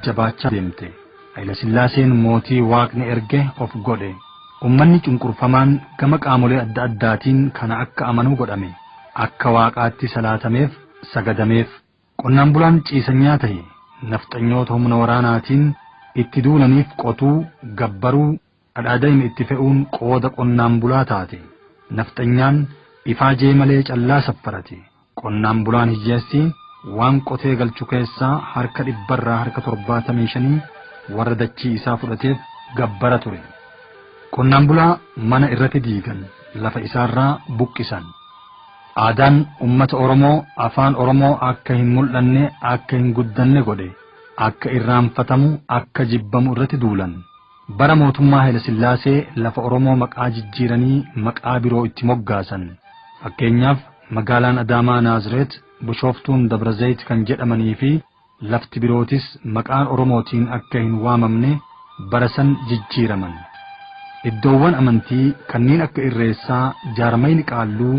jajjabaachaa deemte. Haayila Sillaaseen mootii Waaqni erge of godhe. Ummanni cunqurfamaan gama qaamolee adda addaatiin kana akka amanuu godhame. Akka Waaqaatti salaatameef sagadameef. Qonnaan bulaan ciisanyaa ta'e nafxanyoota humna waraanaatiin itti duulaniif qotuu gabbaruu dhadhaadayim itti fe'uun qooda qonnaan bulaa taate. Nafxanyaan ifaajee malee callaa saffarate. Qonnaan bulaan hiyyeessi waan qotee galchu keessaa harka 75 warra dachii isaa fudhateef gabbara ture. Qonnaan bulaa mana irratti diigan lafa isaarraa buqqisan. Aadaan ummata Oromoo afaan Oromoo akka hin mul'anne akka hin guddanne godhe. Akka irraanfatamu akka jibbamu irratti duulan. Bara mootummaa Haayila Sillaasee lafa Oromoo maqaa jijjiiranii maqaa biroo itti moggaasan. Fakkeenyaaf magaalaan Adaamaa Naazireet, Bishooftuun Dabrazayit kan jedhamanii fi lafti birootis maqaan Oromootiin akka hin waamamne bara san jijjiiraman. Iddoowwan amantii kanneen akka Irreessaa, Jaarmayni Qaalluu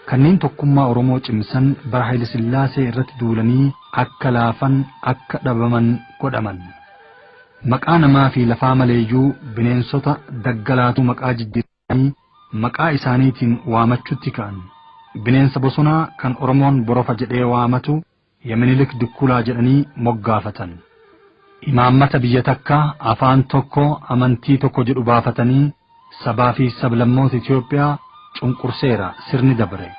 kanneen tokkummaa Oromoo cimsan bara Haayila Sillaasee irratti duulanii akka laafan akka dhabaman godhaman. Maqaa namaa fi lafaa maleeyyuu bineensota daggalaatu maqaa jijjiiranii maqaa isaaniitiin waamachuutti ka'an. Bineensa bosonaa kan Oromoon borofa jedhee waamatu Yeminilik Dukkulaa jedhanii moggaafatan. Imaammata biyya takkaa afaan tokko amantii tokko jedhu baafatanii sabaa fi sablammoota Itoophiyaa cunqurseera sirni dabre.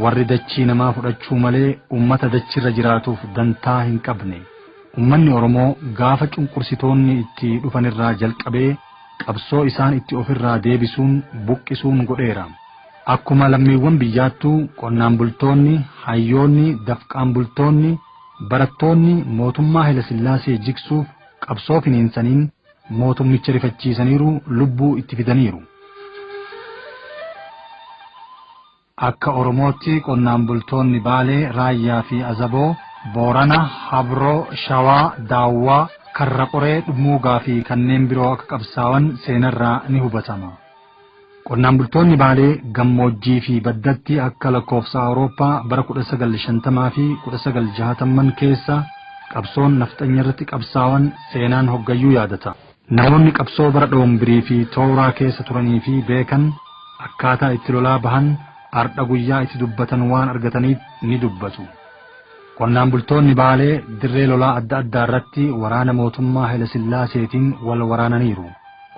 Warri dachii namaa fudhachuu malee ummata dachirra jiraatuuf dantaa hin qabne. Ummanni Oromoo gaafa cunqursitoonni itti dhufanirraa jalqabee qabsoo isaan itti ofirraa deebisuun buqqisuun godheera. Akkuma lammiiwwan biyyaattuu qonnaan bultoonni, hayyoonni, dafqaan bultoonni, barattoonni mootummaa Haayila Sillaasee jigsuuf qabsoo finiinsaniin mootummicha rifachiisaniiru lubbuu itti fidaniiru. Akka Oromootti qonnaan bultoonni Baalee, Raayyaa fi Azaboo, Boorana, Habroo, Shawaa, Daawwaa, Karra Qoree, Dhumuugaa fi kanneen biroo akka qabsaawan seenarraa ni hubatama. Qonnaan bultoonni Baalee gammoojjii fi baddatti akka lakkoofsa Awurooppaa bara 1950 fi 1960 keessa qabsoon nafxanya irratti qabsaawan seenaan hoggayyuu yaadata. Namoonni qabsoo bara Dhoombirii fi Tooraa keessa turanii fi beekan akkaataa itti lolaa bahan ardha guyyaa itti dubbatan waan argataniif ni dubbatu. Qonnaan bultoonni Baalee dirree lolaa adda addaa irratti waraana mootummaa Haayila Sillaaseetiin wal waraananiiru.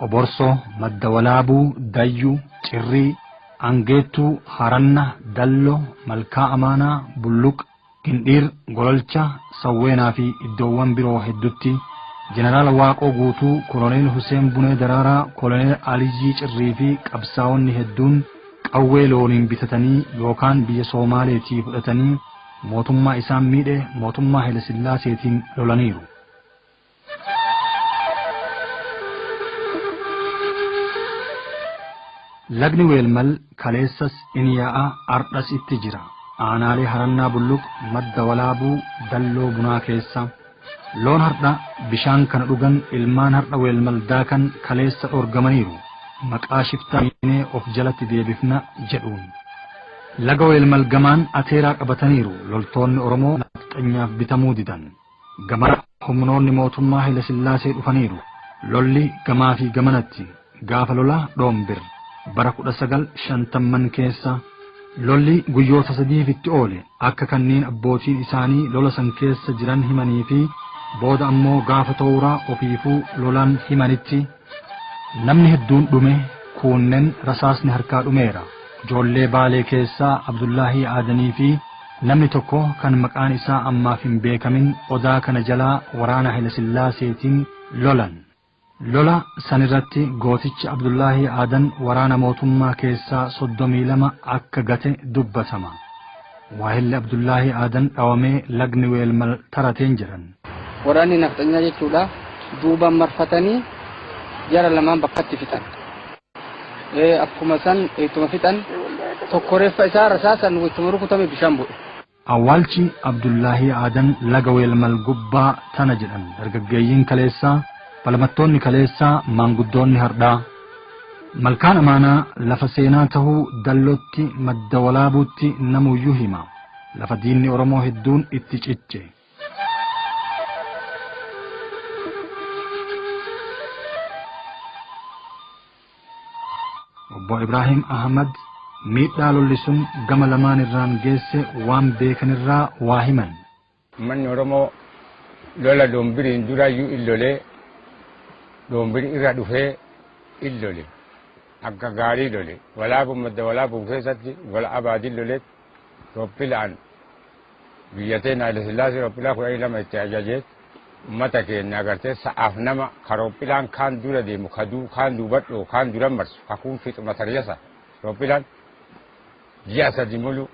Oborsoo, Madda Walaabuu, Dayyuu, Cirrii, Angeettuu, Haranna, Dalloo, Malkaa Amaanaa, Bulluq, Gindhiir, Gololcha, Sawweenaa fi iddoowwan biroo hedduutti Jeneraal Waaqoo Guutuu, Koloneel Huseen Bunee Daraaraa, Koloneel Aliyyii Cirrii fi qabsaa'onni hedduun qawwee looniin bitatanii yookaan biyya Soomaaleetii fudhatanii mootummaa isaan miidhe mootummaa Haayila Sillaaseetiin lolaniiru. Lagni Weelmal kaleessas in yaa'a ardhas itti jira. Aanaalee Harannaa Bulluq, Madda Walaabuu, Dalloo Bunaa keessa. Loon hardha bishaan kana dhugan ilmaan hardha Weelmal daakan kaleessa dhorgamaniiru. Maqaa shiftaa miinee of jalatti deebifna jedhuun. Laga Weelmal gamaan ateeraa qabataniiru loltoonni Oromoo nafxanyaaf bitamuu didan. Gamana humnoonni mootummaa Haayila Sillaasee dhufaniiru. Lolli gamaa fi gamanatti gaafa lola Dhoombir. Bara 1950 keessa lolli guyyoota 3 itti oole akka kanneen abbootiin isaanii lola san keessa jiran himanii fi booda ammoo gaafa Tooraa ofiifuu lolan himanitti namni hedduun dhume kuunnen rasaasni harkaa dhumeera. Ijoollee Baalee keessaa Abdullaahii Aadanii fi namni tokko kan maqaan isaa ammaaf hin beekamin odaa kana jalaa waraana Haayila Sillaaseetiin lolan. Lola sanirratti gootichi Abdullaahii Aadan waraana mootummaa keessaa 32 akka gate dubbatama. Waahilli Abdullaahii Aadan dhawamee lagni Weelmal tarateen jiran. Waraanni nafxanyaa jechuudha duubaan marfatanii jara lamaan bakkatti fixan. Akkuma san ittuma fixan tokko reeffa isaa rasaasan ittuma rukutame bishaan bu'e. Awwaalchi Abdullaahii Aadan laga Weelmal gubbaa tana jedhan dargaggeeyyiin kaleessaa falmattoonni kaleessaa maanguddoonni hardhaa. Malkaan Amaanaa lafa seenaa tahuu Dallootti Madda Walaabuutti namuyyuu hima. Lafa diinni Oromoo hedduun itti cicce. obbo Ibrahim Ahmad miidhaa lolli sun gama lamaan irraan geesse waan beekanirraa waa himan. Manni Oromoo lola doombiriin duraayyuu illolee doombirii irra dhufee illole akka gaarii lole walaabuu madda walaabuu keessatti wala abaadii lolee Rooppilaan biyyatteen Haile Sillaasee Rooppilaa 12 itti ajajee ummata keenya agartee sa'aaf nama Rooppilaan kaan dura deemu kaduu kaan duubadhoo kaan dura marsu hakuun fixu matariyasa Rooppilaan ji'a sadi mulu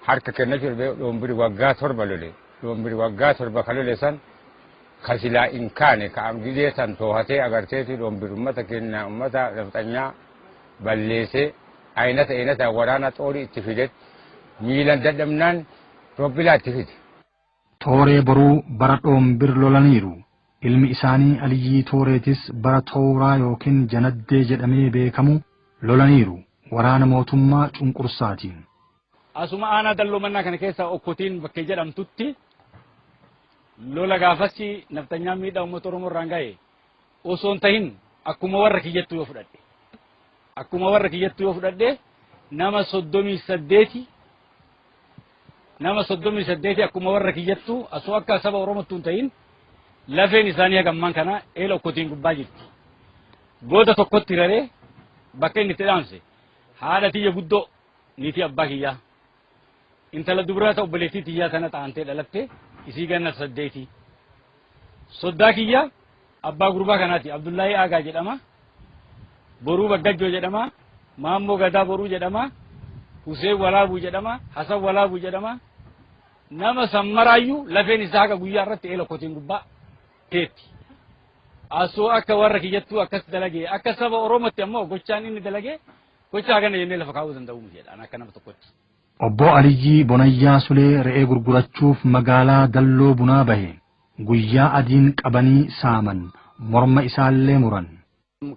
harka kenna jirbee doombiri waggaa 7 lole doombiri waggaa 7 ka lole san kasilaa in kaane ka am gidee san toohatee agarteeti doombiri ummata keenya ummata nafxanyaa balleessee aynata waraana xoorii itti fidet miilan dadhabnaan Roopilaa itti fide. Tooree boruu bara dhoombir lolaniiru. Ilmi isaanii Aliyyii Tooreetis bara Tooraa yookiin Janaddee jedhamee beekamu lolaniiru. Waraana mootummaa cunqursaatiin. Asuma aanaa dalloo mannaa kana keessa okkotiin bakkee jedhamtutti lola gaafasi naftanyaa miidhaa uummata Oromoo irraan ga'e osoo hin tahin akkuma warra kiyyattu yoo fudhadhe. Akkuma warra kiyyattu yoo fudhadhe nama 38 akkuma warra kiyyattu asoo akka saba Oromootti hin tahin lafeen isaanii hagammaan kana eela okkotiin gubbaa jirti. Booda tokkotti raree bakka inni itti dhaamse haadha tiyya guddoo niitii abbaa kiyyaa intala dubaraa obboleettii tiyyaa tana ta'antee dhalatte isii ganna 8 soddaa kiyyaa abbaa gurbaa kanaati Abdullahi Aagaa jedhama boruu Baggajjoo jedhama Maammoo Gadaa boruu jedhama Huseen Walaabuu jedhama Hasan Walaabuu jedhama nama sammaraayyuu lafeen isaa haga guyyaa irratti eela okkotiin gubbaa teetti asoo akka warra kiyyattuu akkas dalagee akka saba Oromootti ammoo gochaan inni dalagee gochaa kana jennee lafa kaa'uu danda'u jedhaan akka nama tokkotti. Obbo Aliyyii Bonayyaa Sulee re'ee gurgurachuuf magaalaa Dalloo Bunaa bahe guyyaa adiin qabanii saaman morma isaallee muran.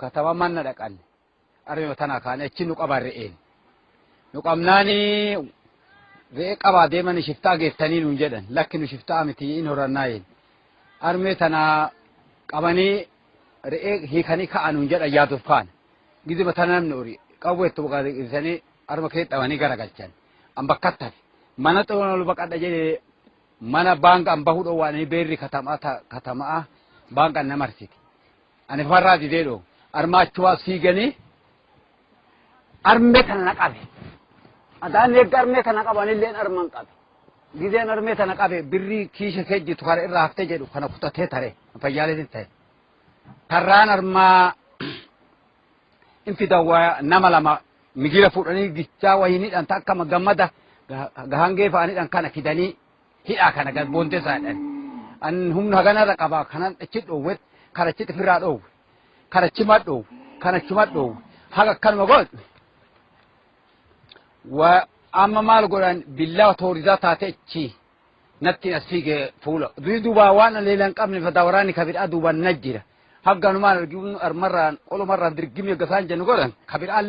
Kataba manna dhaqan arme tana kaan achi nu qaban re'een nu qabnaani re'ee qabaa deemanii shiftaa geessanii nuun jedhan lakki nu shiftaa miti in horannaayin arme tana qabanii re'ee hiikanii ka'an nuun jedhan yaaduuf kaan giziba tana namni uri qawweettu baqaisanii arma kee dhabanii garagalchan an bakkattafi mana xoon ol baqadha jedhee mana baanka an bahuu dhoowwaanii beerri katamaa baanka an namarsiti ani farraa didee dhoo arma achuwaas fiiganii armee kana naqabe adaan eegga armee kana qabanilleen arman qabe gizeen armee kana qabe birrii kiisha keejjitu kara irraa haftee jedhu kana kutatee tare fayyaaleetin ta'e karraan armaa infidawaa nama lama migira fuudhanii gichaa wayiniidhaan takka gammada gahangee fa'aniidhaan kana fidanii hidhaa kana boonte isaadhaan an humna haganarra qabaa kanan achi dhoowwet karachi xifirraa dhoowwe karachi madhoowwe kanachi madhoowwe haga akkanuma godhu wa amma maal godhan billaa toorisaa taate achi natti as fiige fuula duubaa waan leelan qabne fadawaraani kabidhaa duubaan najjira hagganumaan armarraan qolumarraan dirgimii gasaan jennu godhan kabidhaa